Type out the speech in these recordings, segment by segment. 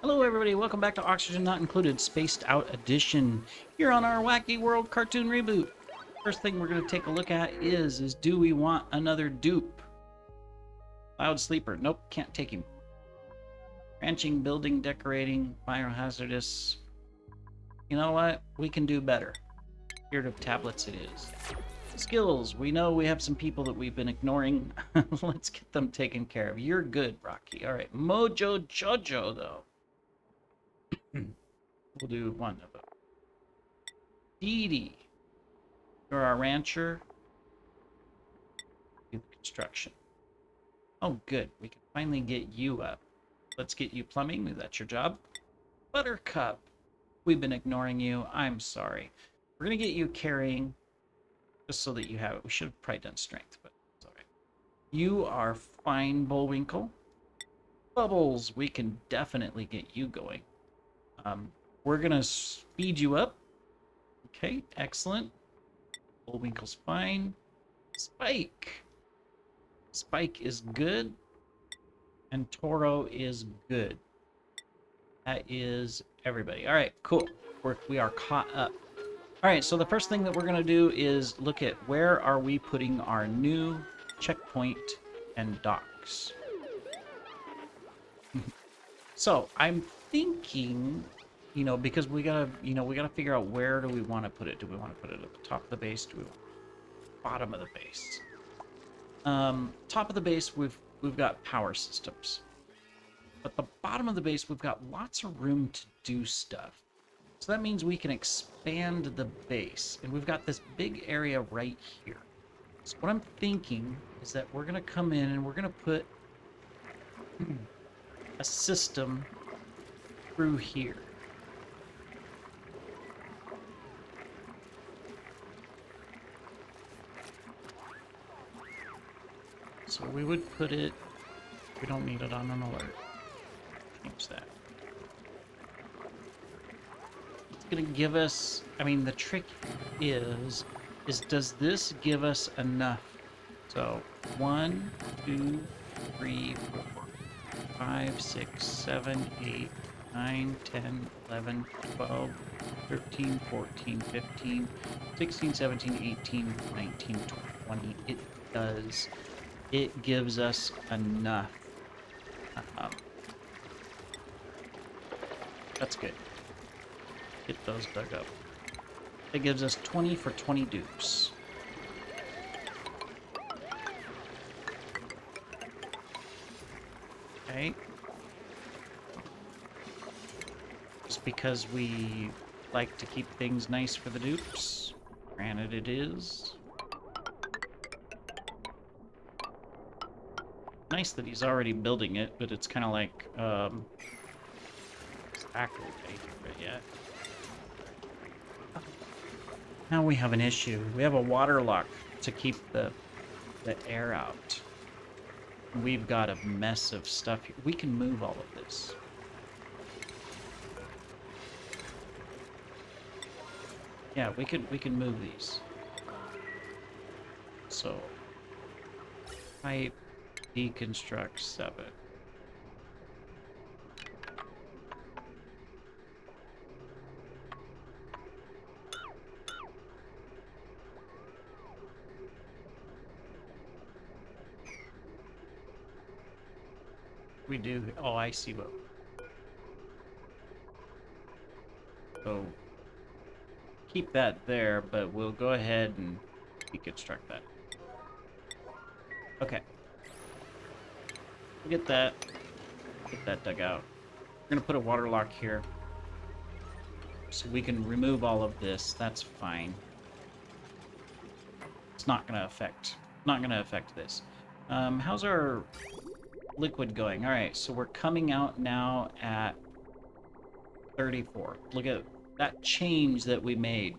Hello, everybody. Welcome back to Oxygen Not Included, Spaced Out Edition, here on our Wacky World cartoon reboot. First thing we're going to take a look at is do we want another dupe? Loud Sleeper. Nope, can't take him. Ranching, building, decorating, biohazardous. You know what? We can do better. Spirit of Tablets it is. Skills. We know we have some people that we've been ignoring. Let's get them taken care of. You're good, Rocky. All right. Mojo Jojo, though. We'll do one of them. Dee Dee. You're our rancher. Do the construction. Oh, good. We can finally get you up. Let's get you plumbing. That's your job. Buttercup. We've been ignoring you. I'm sorry. We're going to get you carrying just so that you have it. We should have probably done strength, but it's all right. You are fine, Bullwinkle. Bubbles. We can definitely get you going. We're going to speed you up. Okay, excellent. Bullwinkle's fine. Spike. Spike is good. And Toro is good. That is everybody. All right, cool. We are caught up. All right, so the first thing that we're going to do is look at where are we putting our new checkpoint and docks. So I'm thinking, you know, because we gotta figure out where do we want to put it. Do we want to put it at the top of the base? Do we want bottom of the base? Top of the base, we've got power systems, but the bottom of the base, we've got lots of room to do stuff. So that means we can expand the base, and we've got this big area right here. So what I'm thinking is that we're gonna come in and we're gonna put a system through here. So we would put it, we don't need it on an alert. Change that. It's gonna give us, I mean, the trick is does this give us enough? So 1, 2, 3, 4, 5, 6, 7, 8, 9, 10, 11, 12, 13, 14, 15, 16, 17, 18, 19, 20. It does. It gives us enough. That's good. Get those dug up. It gives us 20 for 20 dupes. Okay. Just because we like to keep things nice for the dupes. Granted it is. Nice that he's already building it, but it's kind of like, exactly but yeah. Now we have an issue. We have a water lock to keep the air out. We've got a mess of stuff here. We can move all of this. Yeah, we can move these. So pipe deconstruct 7. We do. Oh, I see what. So keep that there, but we'll go ahead and deconstruct that. Okay. Get that dug out. We're gonna put a water lock here, so we can remove all of this. That's fine. It's not gonna affect this. How's our liquid going? All right, so we're coming out now at 34. Look at that change that we made.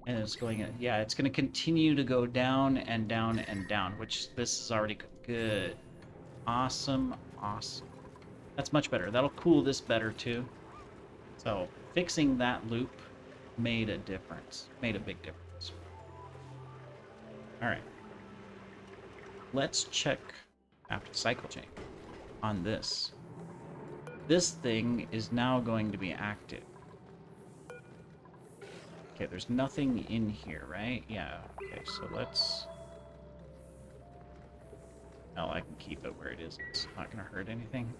And it's going in. Yeah, it's going to continue to go down and down and down, which this is already good. Awesome, awesome. That's much better. That'll cool this better too. So fixing that loop made a difference. Made a big difference. All right. Let's check after cycle chain on this. this thing is now going to be active. Okay, there's nothing in here, right? Yeah, okay, so let's... Oh, I can keep it where it is. It's not going to hurt anything.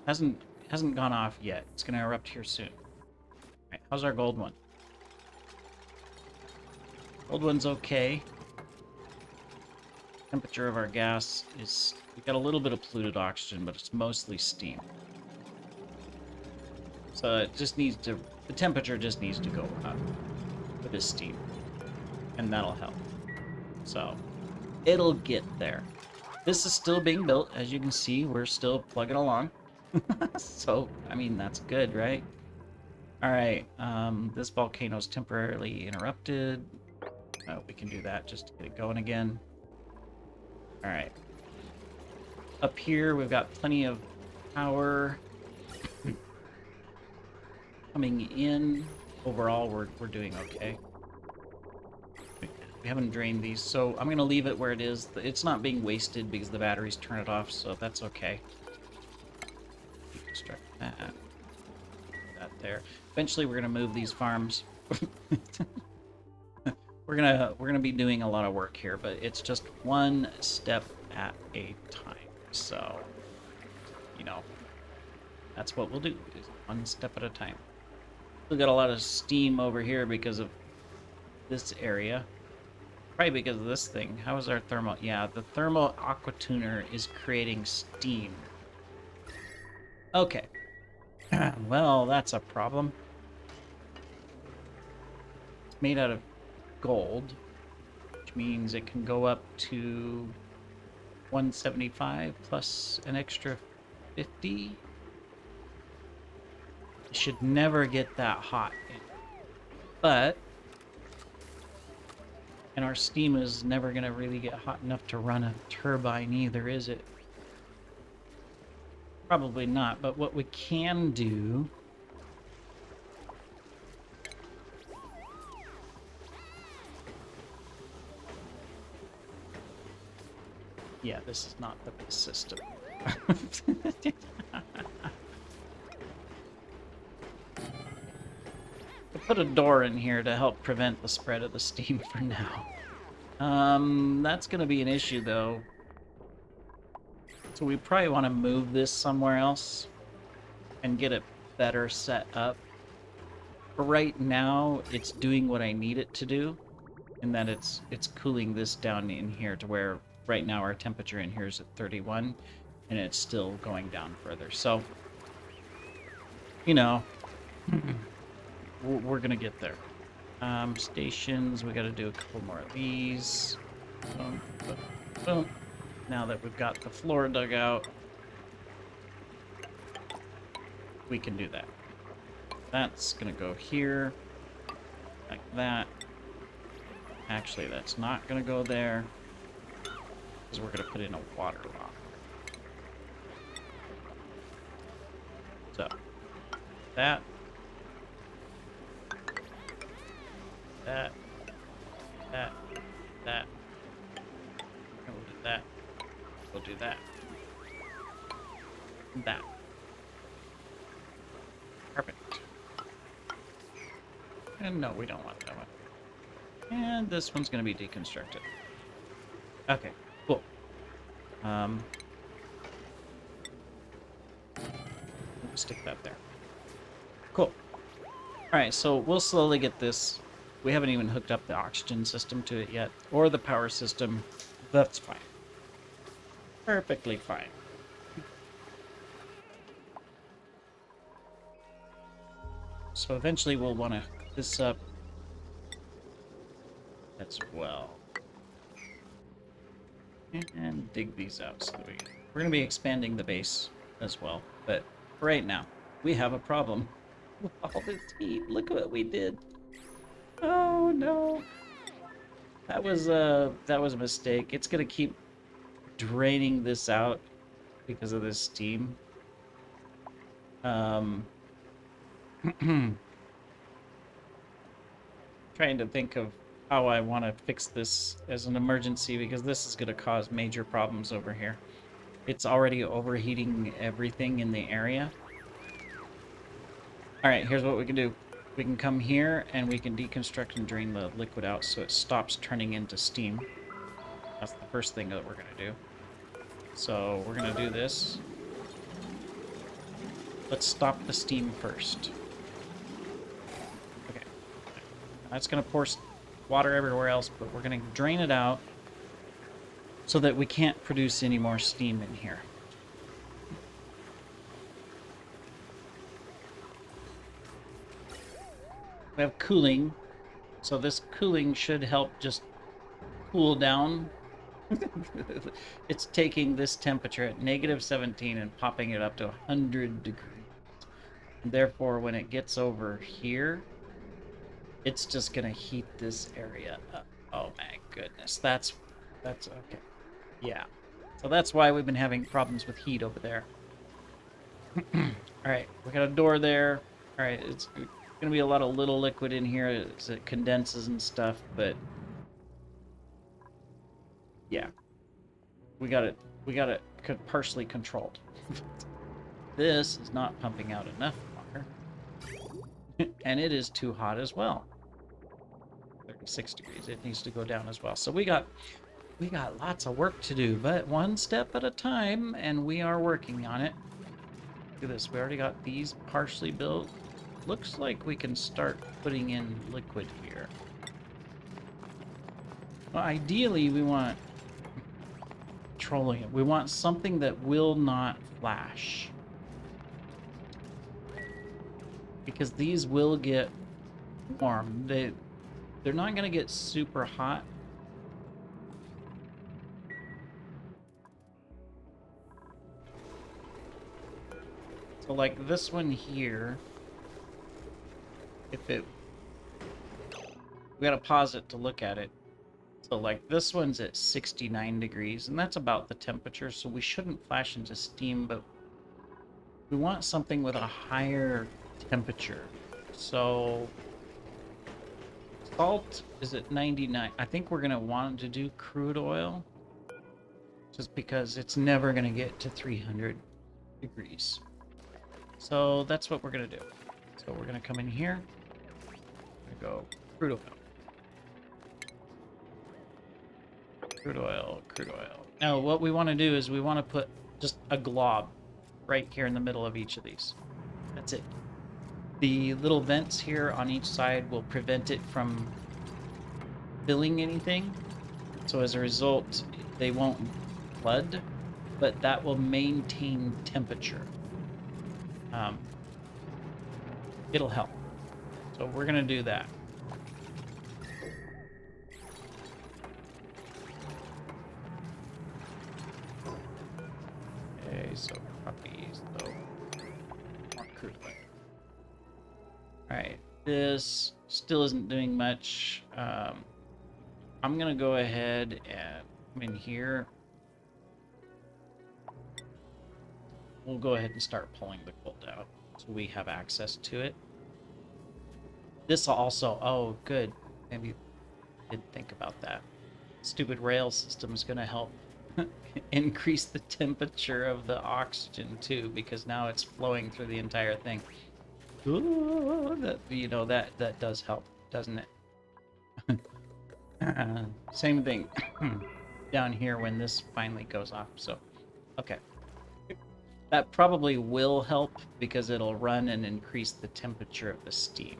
Hasn't gone off yet. It's going to erupt here soon. Right, how's our gold one? Gold one's okay. Temperature of our gas is... We got a little bit of polluted oxygen, but it's mostly steam. So it just needs to... The temperature just needs to go up with this steam. And that'll help. So, it'll get there. This is still being built. As you can see, we're still plugging along. So, I mean, that's good, right? Alright, this volcano's temporarily interrupted. Oh, we can do that just to get it going again. Alright. Up here, we've got plenty of power coming in. Overall, we're doing okay. We haven't drained these, so I'm going to leave it where it is. It's not being wasted because the batteries turn it off, so that's okay. Deconstruct that. That there. Eventually, we're going to move these farms. We're gonna be doing a lot of work here, but it's just one step at a time. So, you know, that's what we'll do, is one step at a time. We've got a lot of steam over here because of this area. Probably because of this thing. How is our thermal? Yeah, the thermal aqua tuner is creating steam. Okay. Well, that's a problem. It's made out of gold, which means it can go up to 175 plus an extra 50. It should never get that hot. But... And our steam is never going to really get hot enough to run a turbine either, is it? Probably not, but what we can do... Yeah, this is not the best system. Put a door in here to help prevent the spread of the steam for now. That's going to be an issue, though. So we probably want to move this somewhere else and get it better set up. For right now, it's doing what I need it to do, in that it's cooling this down in here to where right now our temperature in here is at 31, and it's still going down further. So, you know... We're gonna get there. Stations, we gotta do a couple more of these. Boom, boom, boom. Now that we've got the floor dug out, we can do that. That's gonna go here, like that. Actually, that's not gonna go there, because we're gonna put in a water lock. So, that. That. And we'll do that. We'll do that. That. Perfect. And no, we don't want that one. And this one's going to be deconstructed. Okay, cool. We'll stick that there. Cool. Alright, so we'll slowly get this. We haven't even hooked up the oxygen system to it yet, or the power system. That's fine. Perfectly fine. So eventually we'll want to hook this up as well. And dig these out so that we're going to be expanding the base as well. But right now, we have a problem with all this heat. Look what we did. Oh no. That was a mistake. It's going to keep draining this out because of this steam. Trying to think of how I want to fix this as an emergency, because this is going to cause major problems over here. It's already overheating everything in the area. Alright, here's what we can do. We can come here and we can deconstruct and drain the liquid out so it stops turning into steam. That's the first thing that we're going to do. So we're going to do this. Let's stop the steam first. Okay. That's going to pour water everywhere else, but we're going to drain it out so that we can't produce any more steam in here. We have cooling, so this cooling should help just cool down. It's taking this temperature at -17 and popping it up to 100 degrees. And therefore, when it gets over here, it's just gonna heat this area up. Oh my goodness, that's okay. Yeah, so that's why we've been having problems with heat over there. All right, we got a door there. All right, it's gonna be a lot of little liquid in here as it condenses and stuff, but yeah, we got it partially controlled. This is not pumping out enough water, and it is too hot as well. 36 degrees. It needs to go down as well. So we got lots of work to do, but one step at a time, and we are working on it. Look at this. We already got these partially built. Looks like we can start putting in liquid here. Well, ideally, we want petroleum. We want something that will not flash, because these will get warm. They're not going to get super hot. So like this one here, we gotta pause it to look at it. So like this one's at 69 degrees, and that's about the temperature, so we shouldn't flash into steam, but we want something with a higher temperature. So salt is at 99. I think we're gonna want to do crude oil, just because it's never gonna get to 300 degrees. So that's what we're gonna do. So we're gonna come in here. We're gonna go crude oil. Crude oil, crude oil. Now what we want to do is we want to put just a glob right here in the middle of each of these. That's it. The little vents here on each side will prevent it from filling anything. So as a result, they won't flood, but that will maintain temperature. It'll help. So we're gonna do that. Okay, so puppies, so more crude oil. Alright, this still isn't doing much. I'm gonna go ahead and come in here. We'll go ahead and start pulling the gold out so we have access to it. This also, oh good, maybe I didn't think about that. Stupid rail system is going to help increase the temperature of the oxygen too, because now it's flowing through the entire thing. Ooh, that, you know, that does help, doesn't it? Same thing down here when this finally goes off. So, okay. That probably will help because it'll run and increase the temperature of the steam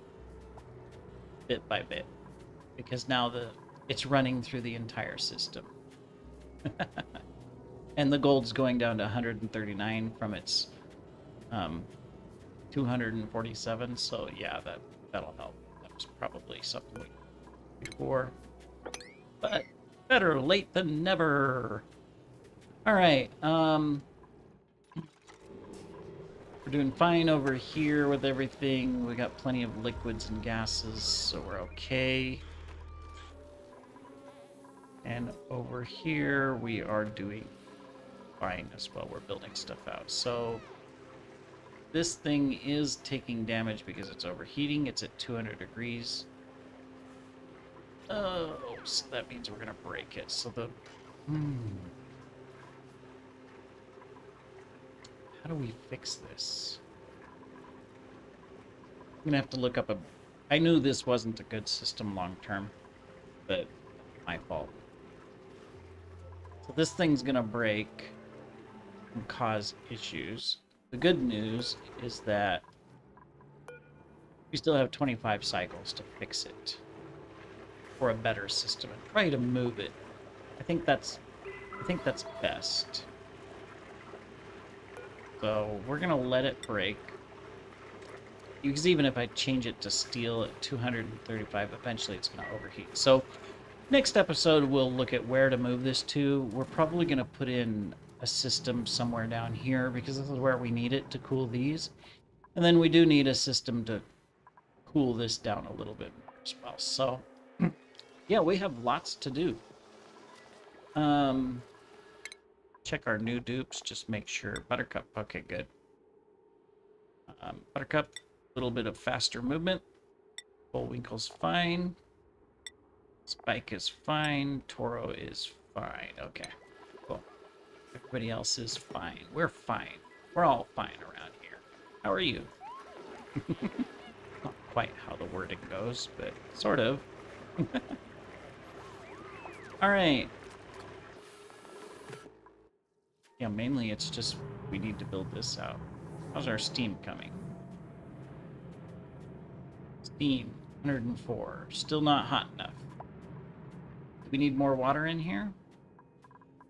bit by bit, because now it's running through the entire system. And the gold's going down to 139 from its 247, so yeah, that'll help. That was probably something we did before, but better late than never. All right, we're doing fine over here with everything. We got plenty of liquids and gases, so we're okay. And over here, we are doing fine as well. We're building stuff out. So this thing is taking damage because it's overheating. It's at 200 degrees. Oh, so that means we're gonna break it. So the... Hmm. How do we fix this? I'm gonna have to look up a... I knew this wasn't a good system long term, but my fault. So this thing's gonna break and cause issues. The good news is that we still have 25 cycles to fix it for a better system and try to move it. I think that's best. So we're gonna let it break. Because even if I change it to steel at 235, eventually it's gonna overheat. So next episode we'll look at where to move this to. We're probably gonna put in a system somewhere down here because this is where we need it to cool these. And then we do need a system to cool this down a little bit as well. So yeah, we have lots to do. Check our new dupes, just make sure. Buttercup, okay, good. Buttercup, a little bit of faster movement. Bullwinkle's fine. Spike is fine. Toro is fine. Okay, cool. Everybody else is fine. We're fine. We're all fine around here. How are you? Not quite how the wording goes, but sort of. All right. Yeah, mainly it's just we need to build this out. How's our steam coming? Steam, 104. Still not hot enough. Do we need more water in here?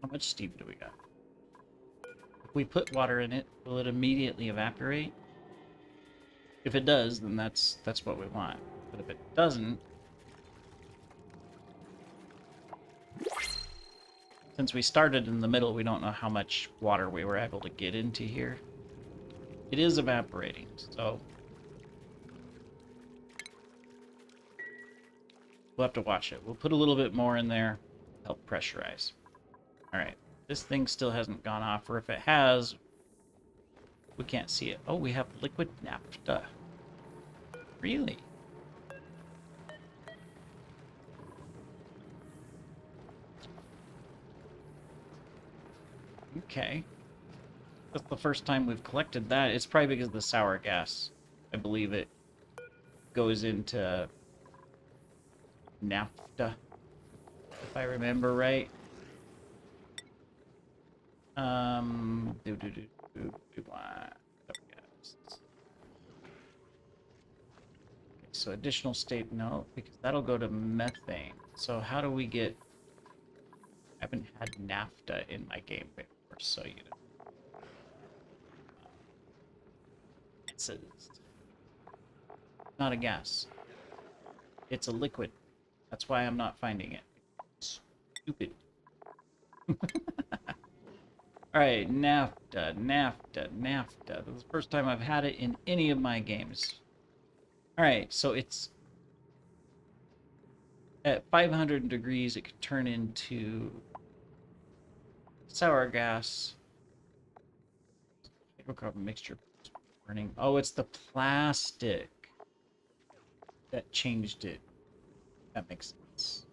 How much steam do we got? If we put water in it, will it immediately evaporate? If it does, then that's what we want. But if it doesn't, since we started in the middle, we don't know how much water we were able to get into here. It is evaporating, so we'll have to watch it. We'll put a little bit more in there, help pressurize. All right, this thing still hasn't gone off, or if it has, we can't see it. Oh, we have liquid naphtha. Really? Okay. That's the first time we've collected that. It's probably because of the sour gas. I believe it goes into naphtha, if I remember right. So additional state, no, because that'll go to methane. So how do we get... I haven't had naphtha in my game before, so you know. It's not a gas. It's a liquid. That's why I'm not finding it. Stupid. Alright, naphtha, naphtha, naphtha. This is the first time I've had it in any of my games. Alright, so it's... At 500 degrees, it could turn into sour gas. Hydrocarbon mixture burning. Oh, it's the plastic that changed it. That makes sense.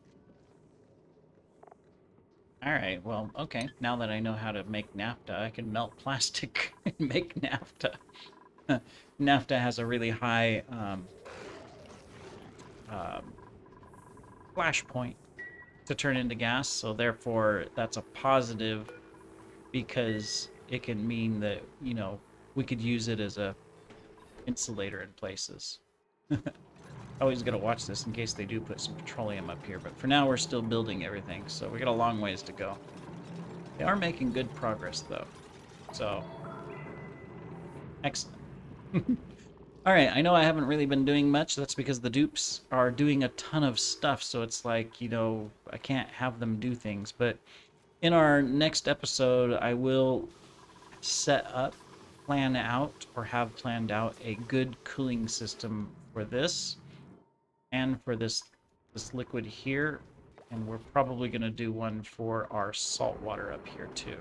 Alright, well, okay. Now that I know how to make naphtha, I can melt plastic and make naphtha. Naphtha has a really high flash point to turn into gas, so therefore that's a positive because it can mean that, you know, we could use it as a insulator in places. Always gotta watch this in case they do put some petroleum up here, but for now we're still building everything, so we got a long ways to go. They are making good progress though, so excellent. Alright, I know I haven't really been doing much. That's because the dupes are doing a ton of stuff, so it's like, you know, I can't have them do things. But in our next episode, I will set up, plan out, or have planned out a good cooling system for this and for this liquid here. And we're probably going to do one for our salt water up here too.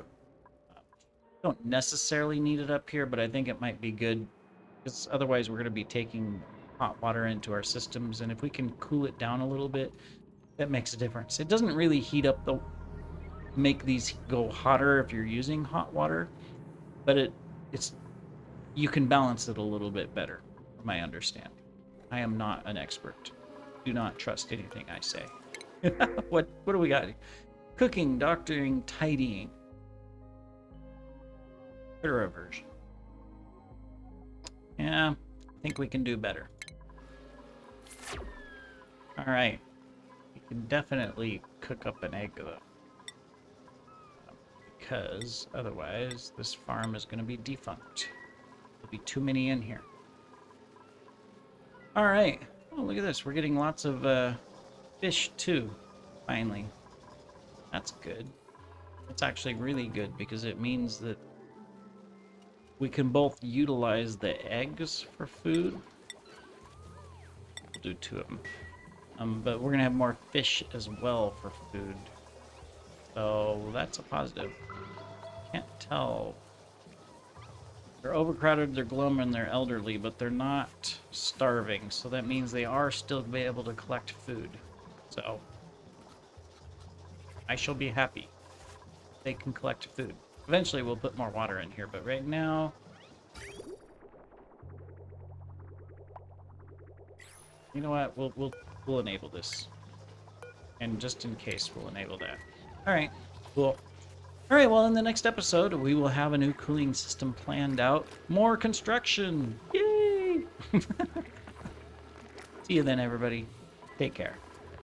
Don't necessarily need it up here, but I think it might be good because otherwise we're going to be taking hot water into our systems, and if we can cool it down a little bit, that makes a difference. It doesn't really heat up the make these go hotter if you're using hot water, but it's you can balance it a little bit better, from my understanding. I am not an expert. Do not trust anything I say. What do we got? Cooking, doctoring, tidying. Critter aversion. Yeah, I think we can do better. Alright. We can definitely cook up an egg, though. Because otherwise, this farm is going to be defunct. There'll be too many in here. Alright. Oh, look at this. We're getting lots of fish, too. Finally. That's good. It's actually really good because it means that we can both utilize the eggs for food. We'll do 2 of them. But we're going to have more fish as well for food. So that's a positive. Can't tell. They're overcrowded, they're glum, and they're elderly, but they're not starving. So that means they are still be able to collect food. So I shall be happy. They can collect food. Eventually we'll put more water in here, but right now... You know what? We'll enable this. And just in case, we'll enable that. Alright, cool. Alright, well, in the next episode, we will have a new cooling system planned out. More construction! Yay! See you then, everybody. Take care.